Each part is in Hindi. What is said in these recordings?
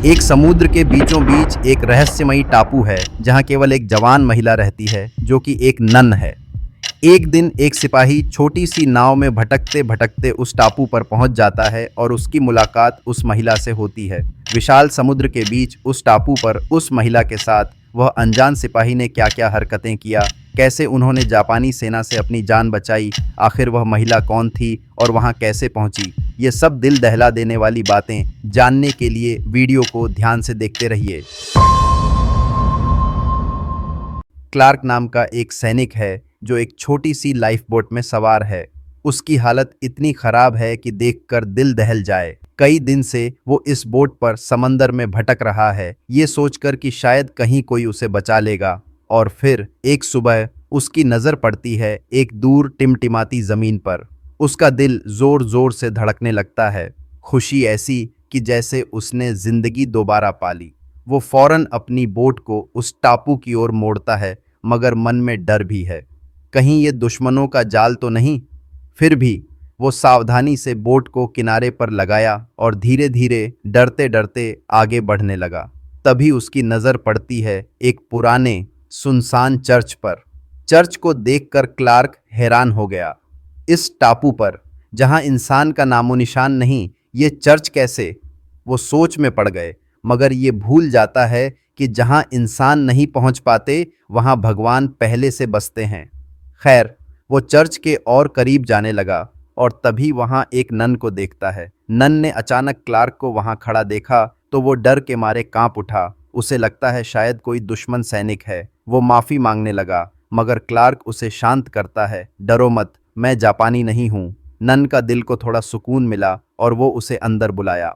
एक समुद्र के बीचों बीच एक रहस्यमयी टापू है जहां केवल एक जवान महिला रहती है जो कि एक नन है। एक दिन एक सिपाही छोटी सी नाव में भटकते भटकते उस टापू पर पहुंच जाता है और उसकी मुलाकात उस महिला से होती है। विशाल समुद्र के बीच उस टापू पर उस महिला के साथ वह अनजान सिपाही ने क्या क्या हरकतें किया, कैसे उन्होंने जापानी सेना से अपनी जान बचाई, आखिर वह महिला कौन थी और वहां कैसे पहुंची, ये सब दिल दहला देने वाली बातें जानने के लिए वीडियो को ध्यान से देखते रहिए। क्लार्क नाम का एक सैनिक है जो एक छोटी सी लाइफ बोट में सवार है। उसकी हालत इतनी खराब है कि देखकर दिल दहल जाए। कई दिन से वो इस बोट पर समंदर में भटक रहा है, ये सोचकर कि शायद कहीं कोई उसे बचा लेगा। और फिर एक सुबह उसकी नज़र पड़ती है एक दूर टिमटिमाती ज़मीन पर। उसका दिल जोर जोर से धड़कने लगता है, खुशी ऐसी कि जैसे उसने जिंदगी दोबारा पाली। वो फौरन अपनी बोट को उस टापू की ओर मोड़ता है, मगर मन में डर भी है, कहीं ये दुश्मनों का जाल तो नहीं। फिर भी वो सावधानी से बोट को किनारे पर लगाया और धीरे धीरे डरते डरते आगे बढ़ने लगा। तभी उसकी नज़र पड़ती है एक पुराने सुनसान चर्च पर। चर्च को देखकर क्लार्क हैरान हो गया। इस टापू पर जहां इंसान का नामो निशान नहीं, ये चर्च कैसे? वो सोच में पड़ गए, मगर ये भूल जाता है कि जहां इंसान नहीं पहुंच पाते वहां भगवान पहले से बसते हैं। खैर, वो चर्च के और करीब जाने लगा और तभी वहां एक नन को देखता है। नन ने अचानक क्लार्क को वहां खड़ा देखा तो वो डर के मारे कांप उठा। उसे लगता है शायद कोई दुश्मन सैनिक है। वो माफ़ी मांगने लगा, मगर क्लार्क उसे शांत करता है। डरो मत, मैं जापानी नहीं हूँ। नन का दिल को थोड़ा सुकून मिला और वो उसे अंदर बुलाया।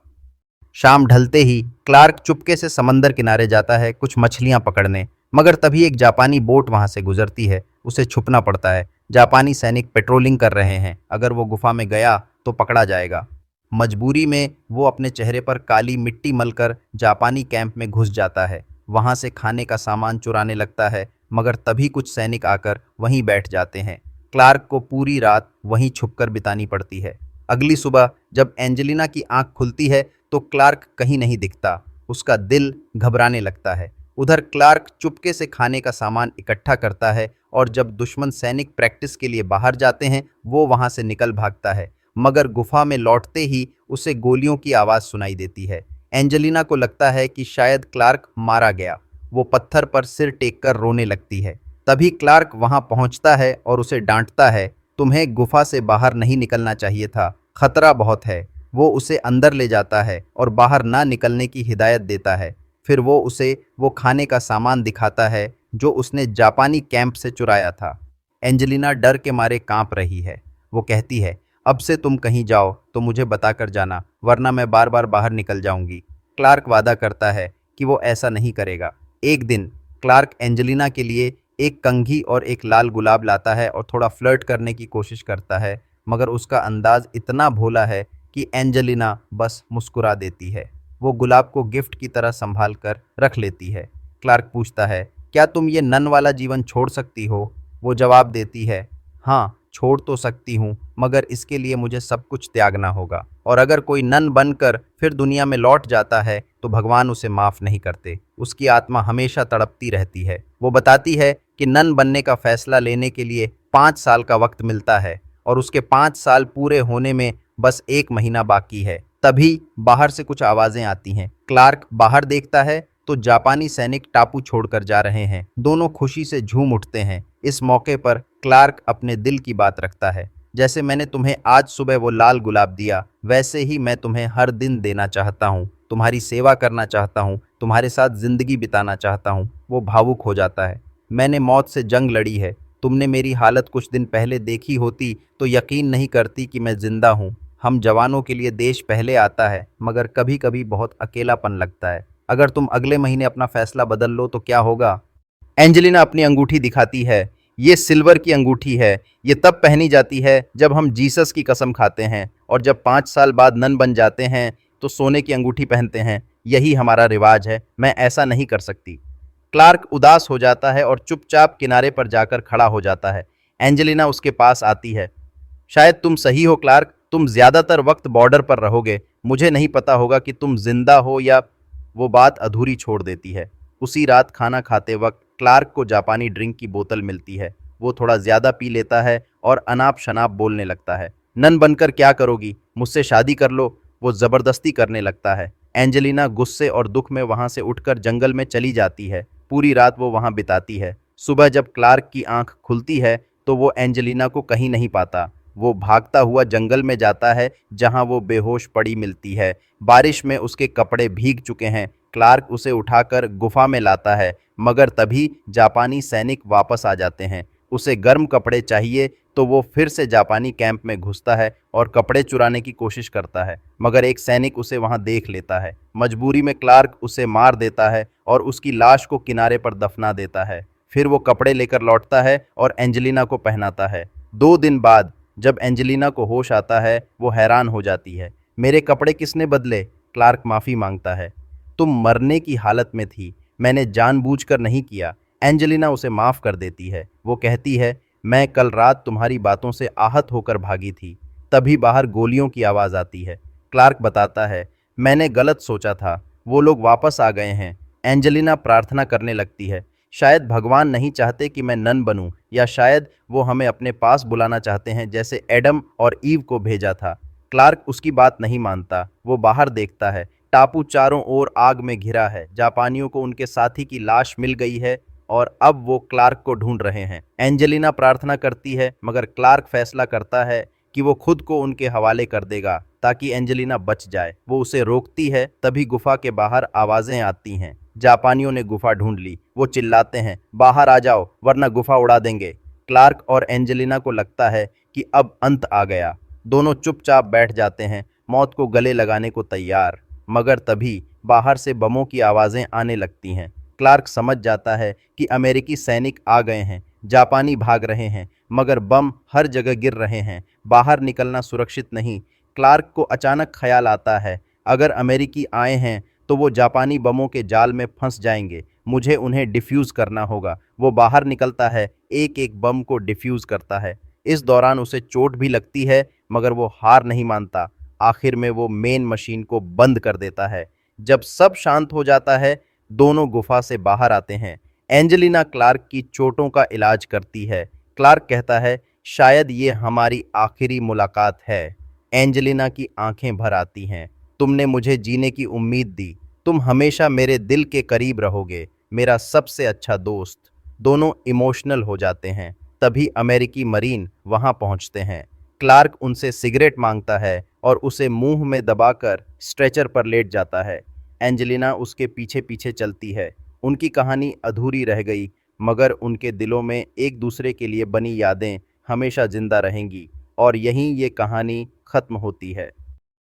शाम ढलते ही क्लार्क चुपके से समंदर किनारे जाता है कुछ मछलियां पकड़ने, मगर तभी एक जापानी बोट वहां से गुजरती है। उसे छुपना पड़ता है। जापानी सैनिक पेट्रोलिंग कर रहे हैं, अगर वो गुफा में गया तो पकड़ा जाएगा। मजबूरी में वो अपने चेहरे पर काली मिट्टी मलकर जापानी कैंप में घुस जाता है। वहां से खाने का सामान चुराने लगता है, मगर तभी कुछ सैनिक आकर वहीं बैठ जाते हैं। क्लार्क को पूरी रात वहीं छुपकर बितानी पड़ती है। अगली सुबह जब एंजेलिना की आंख खुलती है तो क्लार्क कहीं नहीं दिखता। उसका दिल घबराने लगता है। उधर क्लार्क चुपके से खाने का सामान इकट्ठा करता है और जब दुश्मन सैनिक प्रैक्टिस के लिए बाहर जाते हैं वो वहां से निकल भागता है, मगर गुफा में लौटते ही उसे गोलियों की आवाज़ सुनाई देती है। एंजेलिना को लगता है कि शायद क्लार्क मारा गया। वो पत्थर पर सिर टेककर रोने लगती है। तभी क्लार्क वहां पहुंचता है और उसे डांटता है, तुम्हें गुफा से बाहर नहीं निकलना चाहिए था, खतरा बहुत है। वो उसे अंदर ले जाता है और बाहर ना निकलने की हिदायत देता है। फिर वो उसे वो खाने का सामान दिखाता है जो उसने जापानी कैंप से चुराया था। एंजेलिना डर के मारे कांप रही है। वो कहती है, अब से तुम कहीं जाओ तो मुझे बताकर जाना, वरना मैं बार बार बाहर निकल जाऊंगी। क्लार्क वादा करता है कि वो ऐसा नहीं करेगा। एक दिन क्लार्क एंजेलिना के लिए एक कंघी और एक लाल गुलाब लाता है और थोड़ा फ्लर्ट करने की कोशिश करता है, मगर उसका अंदाज इतना भोला है कि एंजेलिना बस मुस्कुरा देती है। वो गुलाब को गिफ्ट की तरह संभाल कर रख लेती है। क्लार्क पूछता है, क्या तुम ये नन वाला जीवन छोड़ सकती हो? वो जवाब देती है, हाँ छोड़ तो सकती हूँ, मगर इसके लिए मुझे सब कुछ त्यागना होगा। और अगर कोई नन बनकर फिर दुनिया में लौट जाता है तो भगवान उसे माफ़ नहीं करते। उसकी आत्मा हमेशा तड़पती रहती है। वो बताती है कि नन बनने का फैसला लेने के लिए 5 साल का वक्त मिलता है और उसके 5 साल पूरे होने में बस 1 महीना बाकी है। तभी बाहर से कुछ आवाज़ें आती हैं। क्लार्क बाहर देखता है तो जापानी सैनिक टापू छोड़कर जा रहे हैं। दोनों खुशी से झूम उठते हैं। इस मौके पर क्लार्क अपने दिल की बात रखता है, जैसे मैंने तुम्हें आज सुबह वो लाल गुलाब दिया, वैसे ही मैं तुम्हें हर दिन देना चाहता हूँ। तुम्हारी सेवा करना चाहता हूँ, तुम्हारे साथ जिंदगी बिताना चाहता हूँ। वो भावुक हो जाता है। मैंने मौत से जंग लड़ी है। तुमने मेरी हालत कुछ दिन पहले देखी होती तो यकीन नहीं करती कि मैं जिंदा हूँ। हम जवानों के लिए देश पहले आता है, मगर कभी कभी बहुत अकेलापन लगता है। अगर तुम अगले महीने अपना फैसला बदल लो तो क्या होगा? एंजेलिना अपनी अंगूठी दिखाती है। ये सिल्वर की अंगूठी है। ये तब पहनी जाती है जब हम जीसस की कसम खाते हैं, और जब 5 साल बाद नन बन जाते हैं तो सोने की अंगूठी पहनते हैं। यही हमारा रिवाज है। मैं ऐसा नहीं कर सकती। क्लार्क उदास हो जाता है और चुपचाप किनारे पर जाकर खड़ा हो जाता है। एंजेलिना उसके पास आती है। शायद तुम सही हो क्लार्क, तुम ज़्यादातर वक्त बॉर्डर पर रहोगे। मुझे नहीं पता होगा कि तुम जिंदा हो या वो बात अधूरी छोड़ देती है। उसी रात खाना खाते वक्त क्लार्क को जापानी ड्रिंक की बोतल मिलती है। वो थोड़ा ज्यादा पी लेता है और अनाप शनाप बोलने लगता है। नन बनकर क्या करोगी, मुझसे शादी कर लो, वो जबरदस्ती करने लगता है। एंजेलिना गुस्से और दुख में वहां से उठकर जंगल में चली जाती है। पूरी रात वो वहां बिताती है। सुबह जब क्लार्क की आंख खुलती है तो वो एंजेलिना को कहीं नहीं पाता। वो भागता हुआ जंगल में जाता है जहां वो बेहोश पड़ी मिलती है। बारिश में उसके कपड़े भीग चुके हैं। क्लार्क उसे उठाकर गुफा में लाता है, मगर तभी जापानी सैनिक वापस आ जाते हैं। उसे गर्म कपड़े चाहिए तो वो फिर से जापानी कैंप में घुसता है और कपड़े चुराने की कोशिश करता है, मगर एक सैनिक उसे वहां देख लेता है। मजबूरी में क्लार्क उसे मार देता है और उसकी लाश को किनारे पर दफना देता है। फिर वो कपड़े लेकर लौटता है और एंजेलिना को पहनाता है। 2 दिन बाद जब एंजेलिना को होश आता है वो हैरान हो जाती है। मेरे कपड़े किसने बदले? क्लार्क माफी मांगता है। तुम मरने की हालत में थी, मैंने जानबूझकर नहीं किया। एंजेलिना उसे माफ कर देती है। वो कहती है, मैं कल रात तुम्हारी बातों से आहत होकर भागी थी। तभी बाहर गोलियों की आवाज आती है। क्लार्क बताता है, मैंने गलत सोचा था, वो लोग वापस आ गए हैं। एंजेलिना प्रार्थना करने लगती है, शायद भगवान नहीं चाहते कि मैं नन बनूं, या शायद वो हमें अपने पास बुलाना चाहते हैं जैसे एडम और ईव को भेजा था। क्लार्क उसकी बात नहीं मानता। वो बाहर देखता है। टापू चारों ओर आग में घिरा है। जापानियों को उनके साथी की लाश मिल गई है और अब वो क्लार्क को ढूंढ रहे हैं। एंजेलिना प्रार्थना करती है, मगर क्लार्क फैसला करता है कि वो खुद को उनके हवाले कर देगा ताकि एंजेलिना बच जाए। वो उसे रोकती है। तभी गुफा के बाहर आवाजें आती हैं। जापानियों ने गुफा ढूंढ ली। वो चिल्लाते हैं, बाहर आ जाओ वरना गुफा उड़ा देंगे। क्लार्क और एंजेलिना को लगता है कि अब अंत आ गया। दोनों चुपचाप बैठ जाते हैं, मौत को गले लगाने को तैयार। मगर तभी बाहर से बमों की आवाजें आने लगती हैं। क्लार्क समझ जाता है कि अमेरिकी सैनिक आ गए हैं। जापानी भाग रहे हैं, मगर बम हर जगह गिर रहे हैं। बाहर निकलना सुरक्षित नहीं। क्लार्क को अचानक ख्याल आता है, अगर अमेरिकी आए हैं तो वो जापानी बमों के जाल में फंस जाएंगे। मुझे उन्हें डिफ्यूज़ करना होगा। वो बाहर निकलता है, एक एक बम को डिफ्यूज़ करता है। इस दौरान उसे चोट भी लगती है, मगर वो हार नहीं मानता। आखिर में वो मेन मशीन को बंद कर देता है। जब सब शांत हो जाता है, दोनों गुफा से बाहर आते हैं। एंजेलिना क्लार्क की चोटों का इलाज करती है। क्लार्क कहता है, शायद ये हमारी आखिरी मुलाकात है। एंजेलिना की आंखें भर आती हैं। तुमने मुझे जीने की उम्मीद दी। तुम हमेशा मेरे दिल के करीब रहोगे, मेरा सबसे अच्छा दोस्त। दोनों इमोशनल हो जाते हैं। तभी अमेरिकी मरीन वहां पहुंचते हैं। क्लार्क उनसे सिगरेट मांगता है और उसे मुंह में दबाकर स्ट्रेचर पर लेट जाता है। एंजेलिना उसके पीछे पीछे चलती है। उनकी कहानी अधूरी रह गई, मगर उनके दिलों में एक दूसरे के लिए बनी यादें हमेशा जिंदा रहेंगी। और यहीं ये कहानी खत्म होती है।